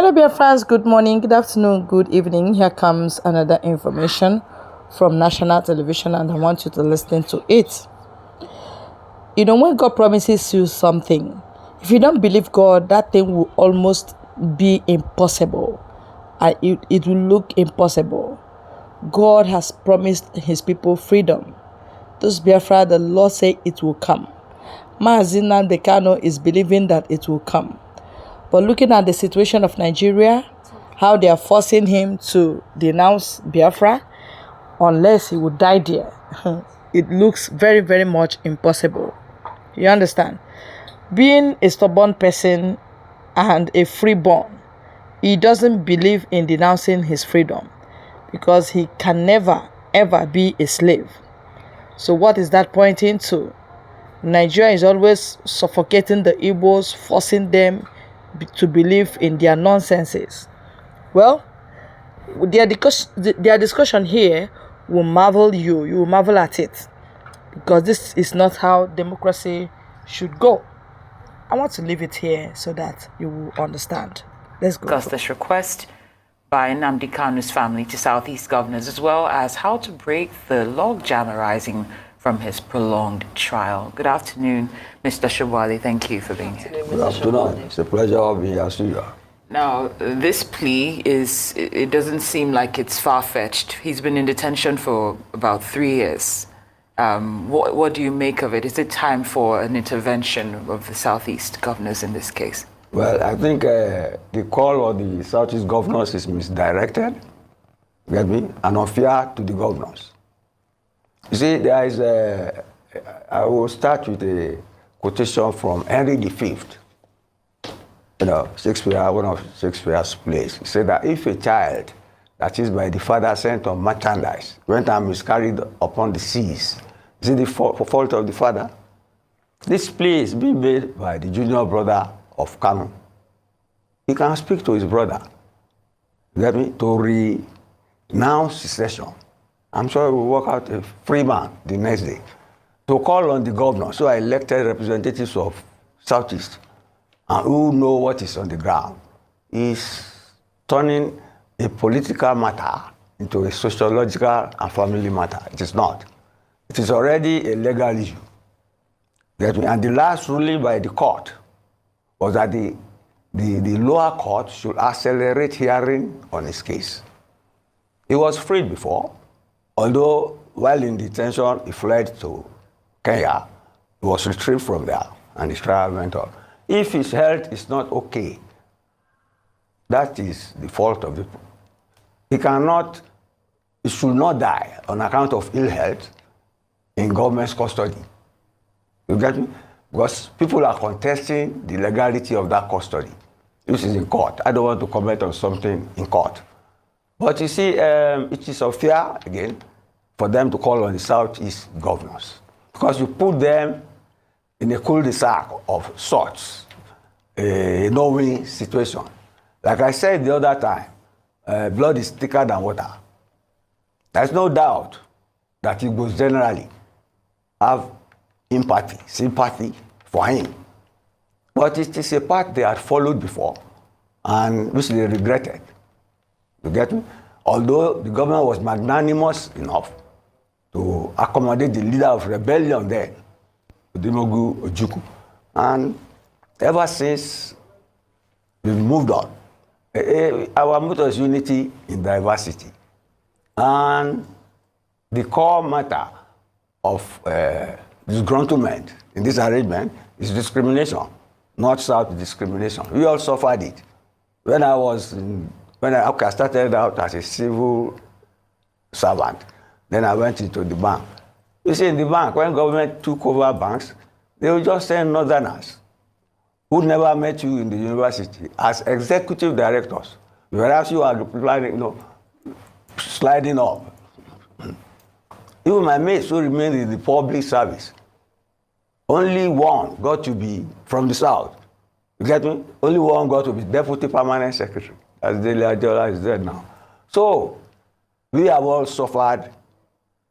Hello, dear friends. Good morning, good afternoon, good evening. Here comes another information from national television, and I want you to listen to it. You know, when God promises you something, if you don't believe God, that thing will almost be impossible. It will look impossible. God has promised his people freedom. Those Biafra, the Lord said it will come. Nnamdi Kanu is believing that it will come. But looking at the situation of Nigeria, how they are forcing him to denounce Biafra, unless he would die there, it looks very, very much impossible. You understand? Being a stubborn person and a freeborn, he doesn't believe in denouncing his freedom because he can never, ever be a slave. So what is that pointing to? Nigeria is always suffocating the Igbos, forcing them to believe in their nonsenses. Well, their discussion here will marvel you. You will marvel at it. Because this is not how democracy should go. I want to leave it here so that you will understand. Let's go. Discuss this request by Nnamdi Kanu's family to Southeast governors, as well as how to break the logjam arising from his prolonged trial. Good afternoon, Mr. Shobwale. Thank you for being here. Good afternoon. It's a pleasure of being here. Now, this plea it doesn't seem like it's far-fetched. He's been in detention for about 3 years. What do you make of it? Is it time for an intervention of the Southeast governors in this case? Well, I think the call of the Southeast governors is misdirected, get me, and unfair to the governors. You see, there is I will start with a quotation from Henry V. You know, Shakespeare, one of Shakespeare's plays. He said that if a child that is by the father sent on merchandise went and miscarried upon the seas, is it the fault of the father? This play is being made by the junior brother of Kanu. He can speak to his brother, get me, to renounce secession. I'm sure he will work out a free man the next day. To call on the governor, so I elected representatives of Southeast, and who know what is on the ground, is turning a political matter into a sociological and family matter. It is not. It is already a legal issue. And the last ruling by the court was that the lower court should accelerate hearing on his case. He was freed before, although while in detention, he fled to Kenya. He was retrieved from there, and his trial went on. If his health is not okay, that is the fault of the people. He should not die on account of ill health in government's custody. You get me? Because people are contesting the legality of that custody. This is in court. I don't want to comment on something in court. But you see, it is unfair, again, for them to call on the Southeast governors. Because you put them in a cul-de-sac of sorts, a no-win situation. Like I said the other time, blood is thicker than water. There's no doubt that Igbos generally have empathy, sympathy for him. But it is a path they had followed before, and which they regretted. You get me? Although the government was magnanimous enough to accommodate the leader of rebellion then, Odimogu Ojukwu. And ever since, we've moved on. Our motto is unity in diversity. And the core matter of disgruntlement in this arrangement is discrimination, North-South discrimination. We all suffered it. When I started out as a civil servant, then I went into the bank. You see, in the bank, when government took over banks, they would just send northerners who never met you in the university as executive directors, whereas you are planning, sliding up. Even my mates who remained in the public service, only one got to be from the South. You get me? Only one got to be deputy permanent secretary. As Dele Adeola is dead now. So, we have all suffered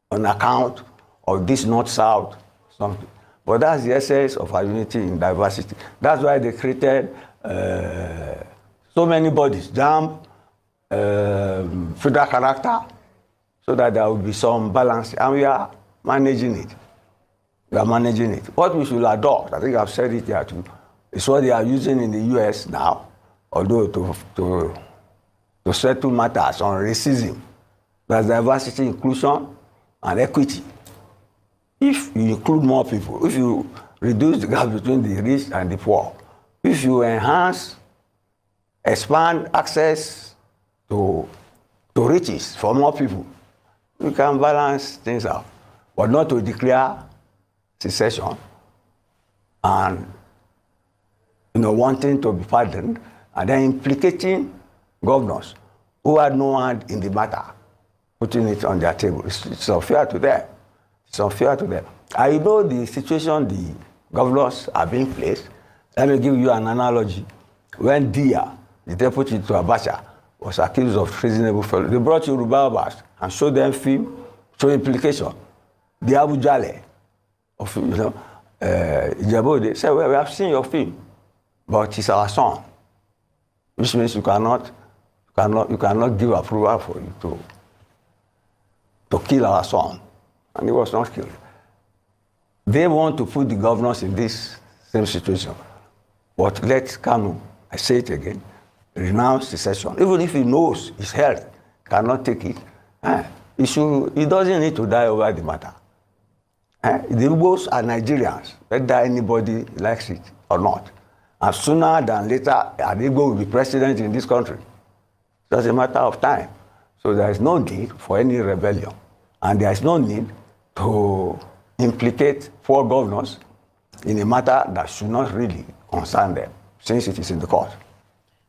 on account of this North-South something. But that's the essence of our unity in diversity. That's why they created so many bodies, jam, federal character, so that there will be some balance, and we are managing it. We are managing it. What we should adopt, I think I've said it here too, is what they are using in the US now, although to settle matters on racism. There's diversity, inclusion, and equity. If you include more people, if you reduce the gap between the rich and the poor, if you enhance, expand access to riches for more people, you can balance things out. But not to declare secession and wanting to be pardoned and then implicating governors who had no hand in the matter, putting it on their table. It's unfair to them. It's unfair to them. I know the situation the governors are being placed. Let me give you an analogy. When Dia, the deputy to Abacha, was accused of treasonable felony, they brought Yoruba Abbas and showed them film, show implication. The Abu Jale of Ijebu, they said, well, we have seen your film, but it's our son, which means you cannot give approval for you to kill our son. And he was not killed. They want to put the governors in this same situation. But let Kanu, I say it again, renounce secession. Even if he knows his health cannot take it, he doesn't need to die over the matter. The Igbos are Nigerians, whether anybody likes it or not. And sooner than later, an Igbo will be president in this country. It's just a matter of time. So there is no need for any rebellion. And there is no need to implicate four governors in a matter that should not really concern them, since it is in the court.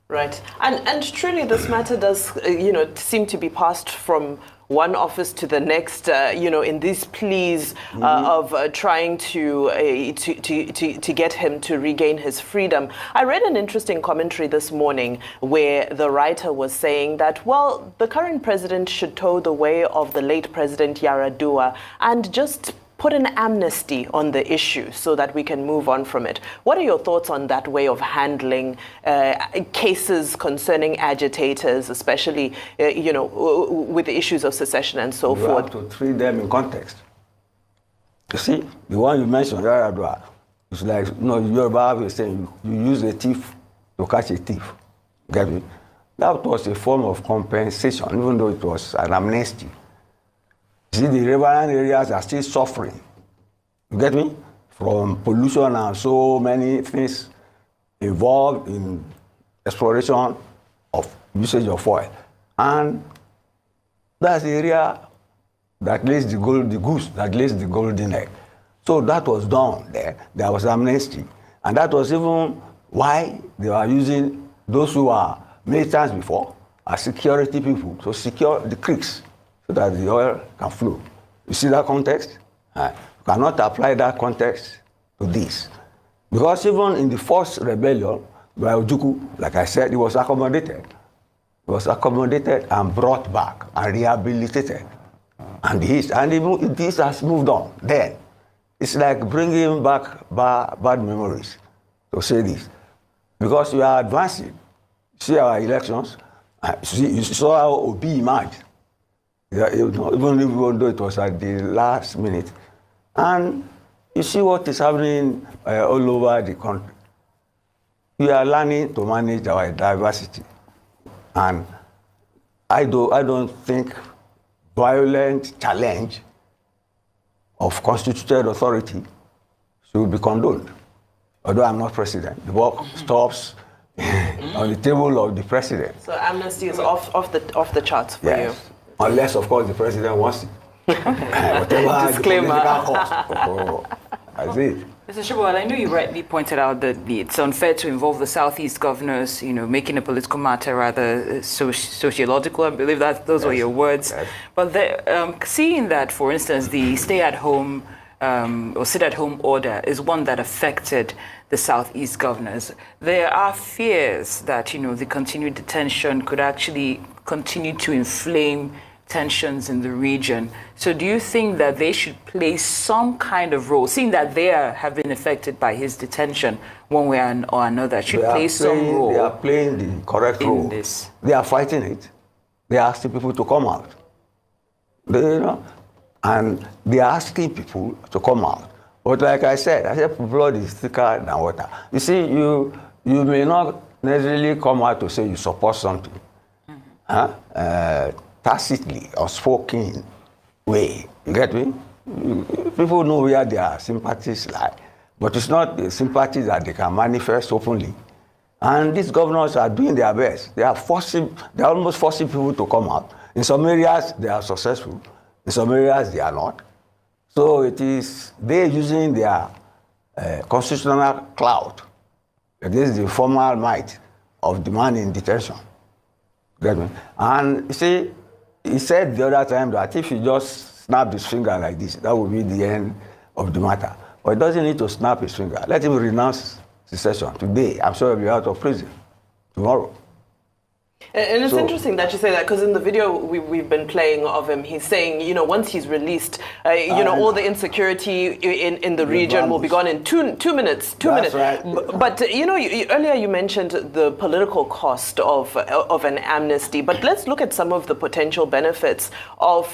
Right. And truly this matter does, seem to be passed from one office to the next, in these pleas of trying to get him to regain his freedom. I read an interesting commentary this morning where the writer was saying that, well, the current president should toe the way of the late President Yaradua and just put an amnesty on the issue so that we can move on from it. What are your thoughts on that way of handling cases concerning agitators, especially, with the issues of secession and so forth? You have to treat them in context. You see, the one you mentioned, Yaradua, it's like, Yoruba is saying you use a thief to catch a thief. Get me? That was a form of compensation, even though it was an amnesty. See, the riverine areas are still suffering. You get me? From pollution and so many things involved in exploration of usage of oil. And that's the area that lays the goose that lays the golden egg. So that was done there. There was amnesty. And that was even why they were using those who were militants before as security people to secure the creeks, so that the oil can flow. You see that context? You cannot apply that context to this. Because even in the first rebellion, by Ojukwu, like I said, it was accommodated. It was accommodated and brought back and rehabilitated. And this has moved on. Then, it's like bringing back bad memories, to say this. Because we are advancing. See our elections. You saw how Obi emerged. Even though it was at the last minute. And you see what is happening all over the country. We are learning to manage our diversity. And I don't think violent challenge of constituted authority should be condoned. Although I'm not president, the work stops on the table of the president. So amnesty is off the charts for you. Unless, of course, the president wants it. Whatever disclaimer. The cost. That's it. Mr. Shibowal, I know you rightly pointed out that it's unfair to involve the Southeast governors, making a political matter rather sociological. I believe that those were your words. Yes. But seeing that, for instance, the stay-at-home or sit-at-home order is one that affected the Southeast governors, there are fears that, the continued detention could actually continue to inflame tensions in the region. So do you think that they should play some kind of role, seeing that have been affected by his detention one way or another, should play some role? They are playing the correct role. This. They are fighting it. They are asking people to come out. And they are asking people to come out. But like I said blood is thicker than water. You see, you may not necessarily come out to say you support something. Tacitly or spoken way. You get me? People know where their sympathies lie. But it's not the sympathies that they can manifest openly. And these governors are doing their best. They are almost forcing people to come out. In some areas, they are successful. In some areas, they are not. So they're using their constitutional clout against the formal might of the man in detention. Get me? And you see, he said the other time that if he just snapped his finger like this, that would be the end of the matter. But he doesn't need to snap his finger. Let him renounce secession today. I'm sure he'll be out of prison tomorrow. And it's interesting that you say that, because in the video we've been playing of him, he's saying, once he's released, all the insecurity in the region will be gone in two minutes. That's right. But earlier you mentioned the political cost of an amnesty. But let's look at some of the potential benefits of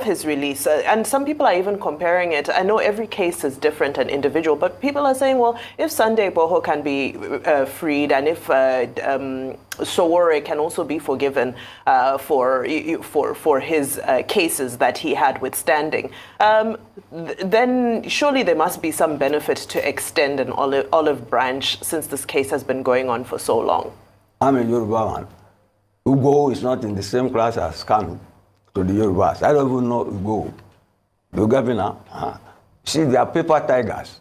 his release. And some people are even comparing it. I know every case is different and individual, but people are saying, well, if Sunday Boho can be freed, and if Sowore can also be forgiven for his cases that he had withstanding, then surely there must be some benefit to extend an olive branch, since this case has been going on for so long. I'm a Yoruba man. Ugo is not in the same class as Kanu to the Yorubas. I don't even know Ugo. You get me now? See, they are paper tigers.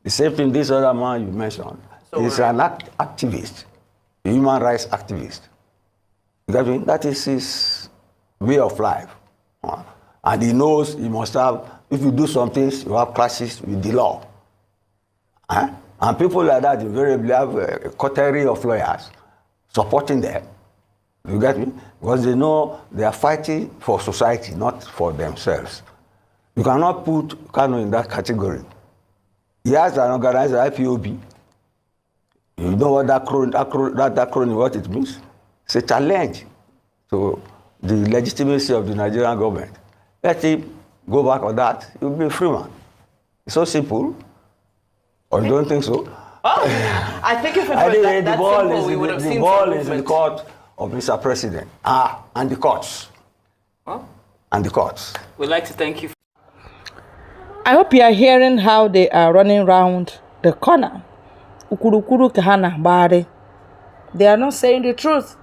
The same thing this other man you mentioned is an activist. Human rights activist. You get me? That is his way of life. And he knows he must have, if you do some things, you have clashes with the law. And people like that invariably have a coterie of lawyers supporting them. You get me? Because they know they are fighting for society, not for themselves. You cannot put Kanu in that category. He has an organizer, IPOB. You know what that acronym, what it means? It's a challenge to the legitimacy of the Nigerian government. Let him go back on that, he'll be a free man. It's so simple. Or you don't think so? Oh, I think if it was that simple, we would have seen some movement. The ball is in the court of Mr. President. And the courts. Huh? And the courts. We'd like to thank you. I hope you are hearing how they are running around the corner. Ukurukuru kahana bari. They are not saying the truth.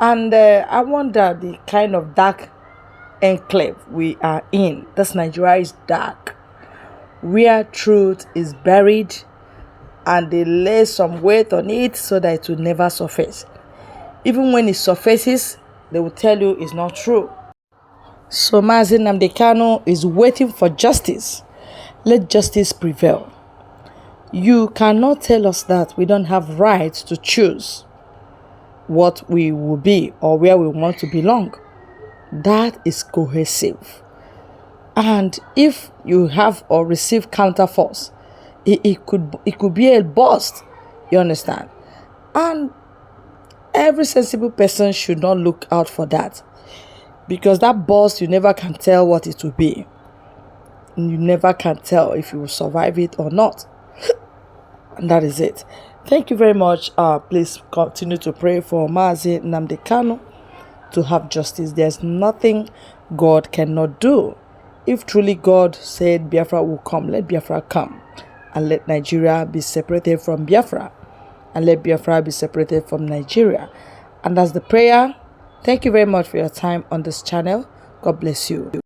And I wonder the kind of dark enclave we are in. This Nigeria is dark, where truth is buried, and they lay some weight on it so that it will never surface. Even when it surfaces, they will tell you it's not true. So Nnamdi Kanu is waiting for justice. Let justice prevail. You cannot tell us that we don't have rights to choose what we will be or where we want to belong. That is cohesive. And if you have or receive counterforce, it could be a bust. You understand? And every sensible person should not look out for that. Because that bust, you never can tell what it will be. You never can tell if you will survive it or not. And that is it. Thank you very much. Please continue to pray for Nnamdi Kanu to have justice. There's nothing God cannot do. If truly God said Biafra will come, let Biafra come. And let Nigeria be separated from Biafra. And let Biafra be separated from Nigeria. And that's the prayer. Thank you very much for your time on this channel. God bless you.